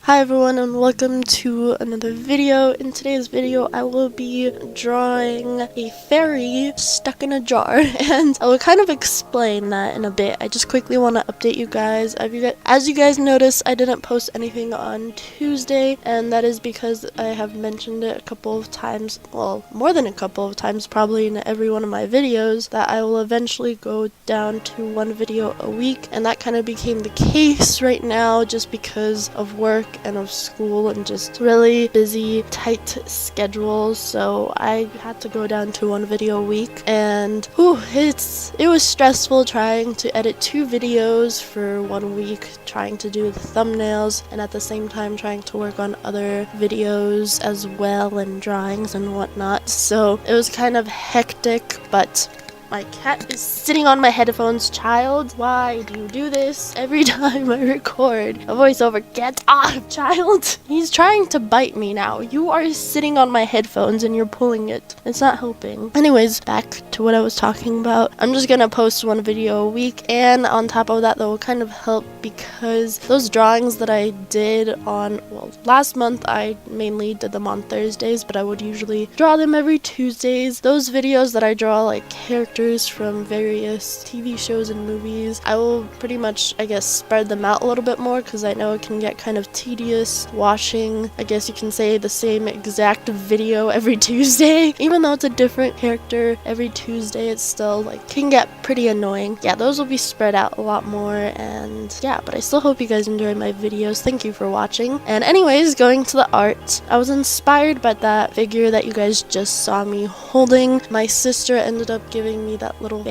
Hi everyone and welcome to another video. In today's video I will be drawing a fairy stuck in a jar and I will kind of explain that in a bit. I just quickly want to update you guys. As you guys noticed, I didn't post anything on Tuesday, and that is because I have mentioned it a couple of times, well, more than a couple of times probably in every one of my videos, that I will eventually go down to one video a week, and that kind of became the case right now just because of work and of school and just really busy, tight schedules. So I had to go down to one video a week, and it was stressful trying to edit 2 videos for 1 week, trying to do the thumbnails and at the same time trying to work on other videos as well and drawings and whatnot. So it was kind of hectic, but my cat is sitting on my headphones. Child, why do you do this every time I record a voiceover? Get off, child! He's trying to bite me now. You are sitting on my headphones and you're pulling it. It's not helping. Anyways, back to what I was talking about. I'm just gonna post 1 video a week, and on top of that, that will kind of help because those drawings that I did on, well, last month I mainly did them on Thursdays, but I would usually draw them every Tuesdays. Those videos that I draw, like characters from various TV shows and movies, I will pretty much, I guess, spread them out a little bit more because I know it can get kind of tedious watching, I guess you can say, the same exact video every Tuesday. Even though it's a different character every Tuesday, it's still like can get pretty annoying. Yeah, those will be spread out a lot more, and yeah, but I still hope you guys enjoy my videos. Thank you for watching. And anyways, going to the art, I was inspired by that figure that you guys just saw me holding. My sister ended up giving me that little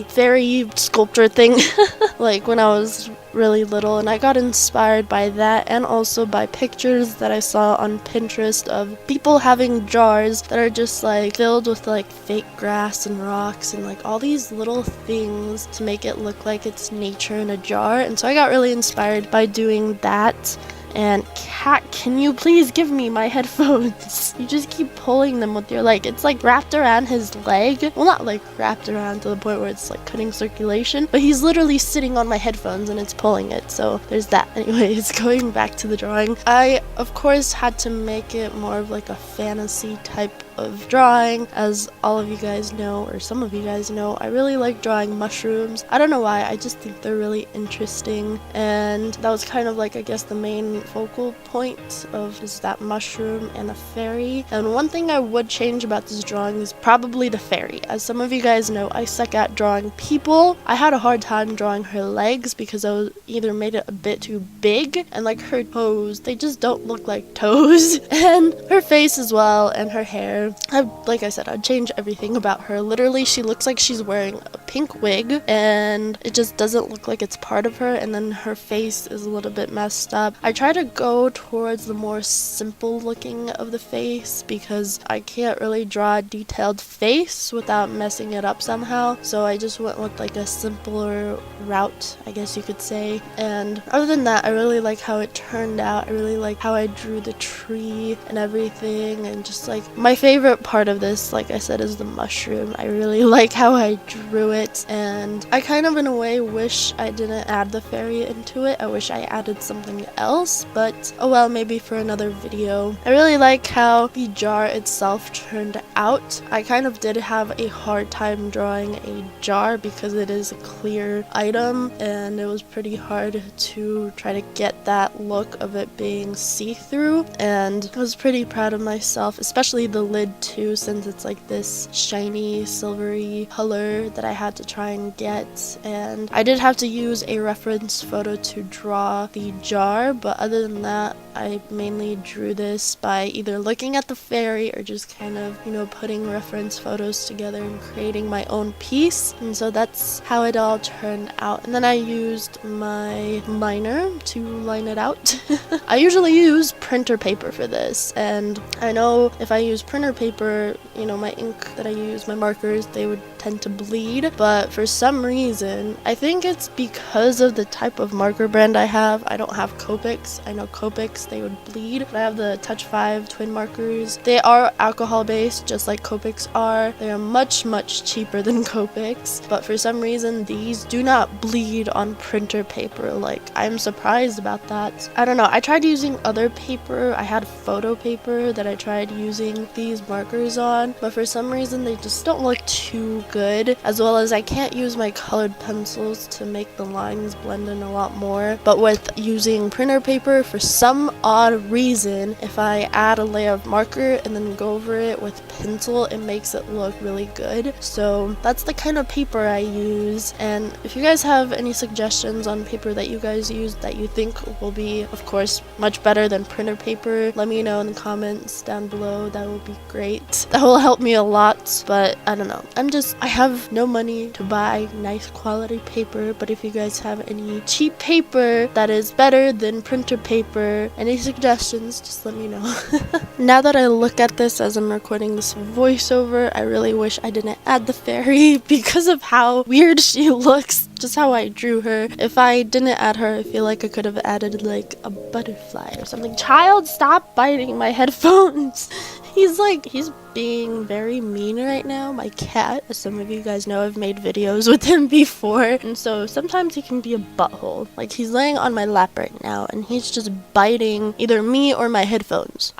fairy sculpture thing like when I was really little, and I got inspired by that and also by pictures that I saw on Pinterest of people having jars that are just like filled with like fake grass and rocks and like all these little things to make it look like it's nature in a jar. And so I got really inspired by doing that. And cat, can you please give me my headphones? You just keep pulling them with your leg. It's like wrapped around his leg. Well, not like wrapped around to the point where it's like cutting circulation, but he's literally sitting on my headphones and it's pulling it. So there's that. Anyways, going back to the drawing, I of course had to make it more of like a fantasy type of drawing. As all of you guys know, or some of you guys know, I really like drawing mushrooms. I don't know why, I just think they're really interesting, and that was kind of like, I guess, the main focal point of is that mushroom and a fairy. And one thing I would change about this drawing is probably the fairy. As some of you guys know, I suck at drawing people. I had a hard time drawing her legs because I was either made it a bit too big, and like her toes, they just don't look like toes, and her face as well, and her hair. Like I said, I'd change everything about her. Literally, she looks like she's wearing a pink wig and it just doesn't look like it's part of her, and then her face is a little bit messed up. I try to go towards the more simple looking of the face because I can't really draw a detailed face without messing it up somehow, so I just went with like a simpler route, I guess you could say. And other than that, I really like how it turned out. I really like how I drew the tree and everything, and just like my favorite part of this, like I said, is the mushroom. I really like how I drew it, and I kind of in a way wish I didn't add the fairy into it. I wish I added something else, but oh well, maybe for another video. I really like how the jar itself turned out. I kind of did have a hard time drawing a jar because it is a clear item, and it was pretty hard to try to get that look of it being see-through, and I was pretty proud of myself, especially the lid too, since it's like this shiny silvery color that I had to try and get. And I did have to use a reference photo to draw the jar, but other than that, I mainly drew this by either looking at the fairy or just kind of, you know, putting reference photos together and creating my own piece. And so that's how it all turned out. And then I used my liner to line it out. I usually use printer paper for this, and I know if I use printer paper, you know, my ink that I use, my markers, they would tend to bleed, but for some reason, I think it's because of the type of marker brand I have. I don't have Copics. I know Copics, they would bleed, but I have the Touch 5 twin markers. They are alcohol based, just like Copics are. They are much cheaper than Copics, but for some reason these do not bleed on printer paper. Like, I'm surprised about that. I don't know, I tried using other paper. I had photo paper that I tried using these markers on, but for some reason they just don't look too good, as well as I can't use my colored pencils to make the lines blend in a lot more. But with using printer paper, for some odd reason, if I add a layer of marker and then go over it with pencil, it makes it look really good. So that's the kind of paper I use, and if you guys have any suggestions on paper that you guys use that you think will be, of course, much better than printer paper, let me know in the comments down below. That would be great. That will help me a lot. But I don't know, I have no money to buy nice quality paper, but if you guys have any cheap paper that is better than printer paper, any suggestions, just let me know. Now that I look at this as I'm recording this voiceover, I really wish I didn't add the fairy because of how weird she looks, just how I drew her. If I didn't add her, I feel like I could have added like a butterfly or something. Child, stop biting my headphones. He's being very mean right now. My cat, as some of you guys know, I've made videos with him before, and so sometimes he can be a butthole. Like, he's laying on my lap right now and he's just biting either me or my headphones.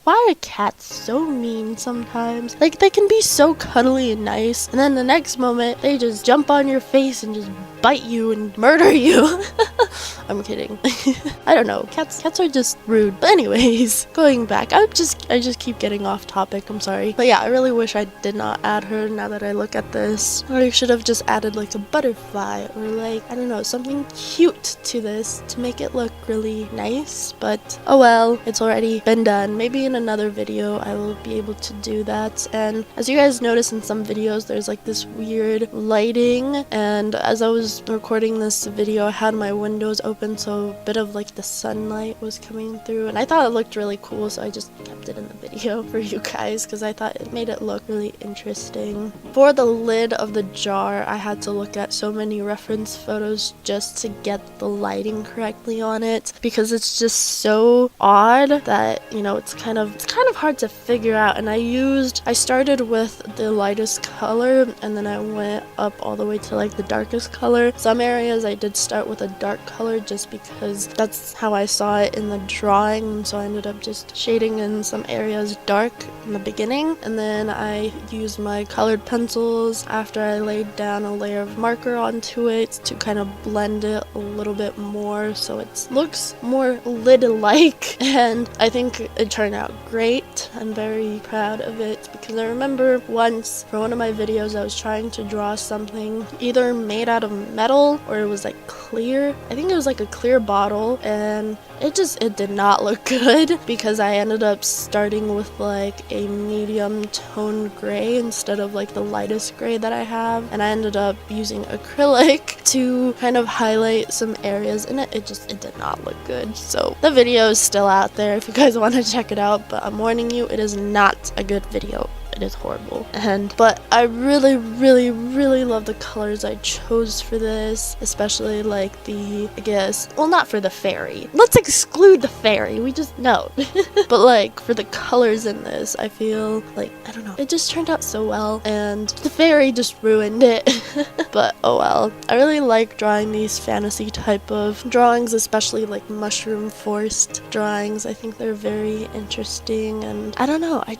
Why are cats so mean sometimes? Like, they can be so cuddly and nice, and then the next moment they just jump on your face and just bite you and murder you. I'm kidding. I don't know. Cats are just rude. But anyways, going back, I just keep getting off topic. I'm sorry. But yeah, I really wish I did not add her now that I look at this. Or I should have just added like a butterfly or like, I don't know, something cute to this to make it look really nice. But oh well, it's already been done. Maybe in another video I will be able to do that. And as you guys notice in some videos, there's like this weird lighting, and as I was recording this video, I had my windows open, so a bit of like the sunlight was coming through, and I thought it looked really cool, so I just kept it in the video for you guys because I thought it made it look really interesting. For the lid of the jar, I had to look at so many reference photos just to get the lighting correctly on it, because it's just so odd that, you know, it's kind of hard to figure out. And I started with the lightest color and then I went up all the way to like the darkest color. Some areas I did start with a dark color just because that's how I saw it in the drawing, so I ended up just shading in some areas dark in the beginning, and then I used my colored pencils after I laid down a layer of marker onto it to kind of blend it a little bit more so it looks more lid-like, and I think it turned out great. I'm very proud of it because I remember once for one of my videos I was trying to draw something either made out of metal or it was like clear. I think it was like a clear bottle, and it did not look good because I ended up starting with like a medium tone gray instead of like the lightest gray that I have, and I ended up using acrylic to kind of highlight some areas in it. It did not look good. So the video is still out there if you guys want to check it out, but I'm warning you, it is not a good video. It is horrible. But I really love the colors I chose for this, especially like not for the fairy. Let's exclude the fairy. We just know. But like for the colors in this, I feel like, I don't know, it just turned out so well, and the fairy just ruined it. But oh well. I really like drawing these fantasy type of drawings, especially like mushroom forest drawings. I think they're very interesting, and I don't know, I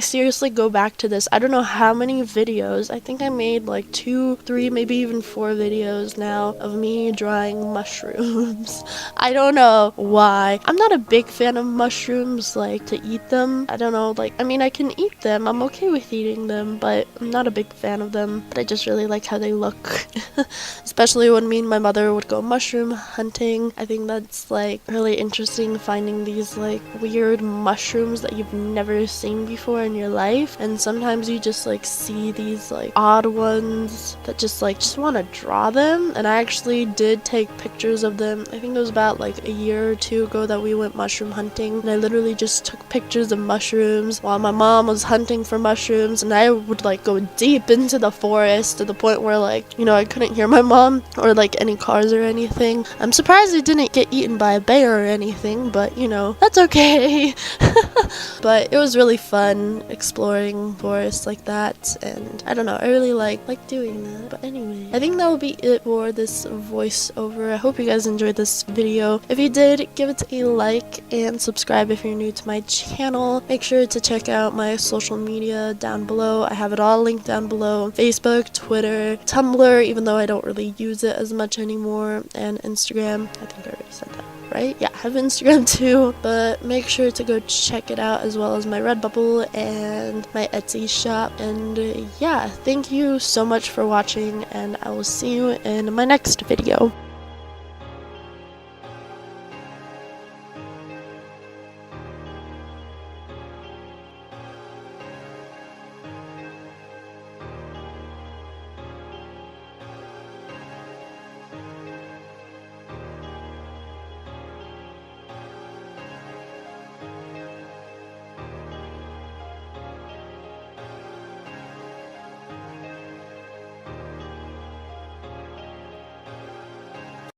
seriously go back to this. I don't know how many videos. I think I made like 2, 3, maybe even 4 videos now of me drawing mushrooms. I don't know why. I'm not a big fan of mushrooms, like to eat them. I don't know, like, I mean, I can eat them. I'm okay with eating them, but I'm not a big fan of them. But I just really like how they look. Especially when me and my mother would go mushroom hunting. I think that's like really interesting, finding these like weird mushrooms that you've never seen before, and you're your life, and sometimes you just like see these like odd ones that just want to draw them. And I actually did take pictures of them. I think it was about like a year or two ago that we went mushroom hunting, and I literally just took pictures of mushrooms while my mom was hunting for mushrooms, and I would like go deep into the forest to the point where like, you know, I couldn't hear my mom or like any cars or anything. I'm surprised it didn't get eaten by a bear or anything, but you know, that's okay. But it was really fun exploring forests like that, and I don't know, I really like doing that. But anyway, I think that will be it for this voiceover. I hope you guys enjoyed this video. If you did, give it a like and subscribe if you're new to my channel. Make sure to check out my social media down below. I have it all linked down below: Facebook, Twitter, Tumblr, even though I don't really use it as much anymore, and Instagram. I think I already said that, right? Yeah, I have Instagram too, but make sure to go check it out, as well as my Redbubble and my Etsy shop. And yeah, thank you so much for watching, and I will see you in my next video.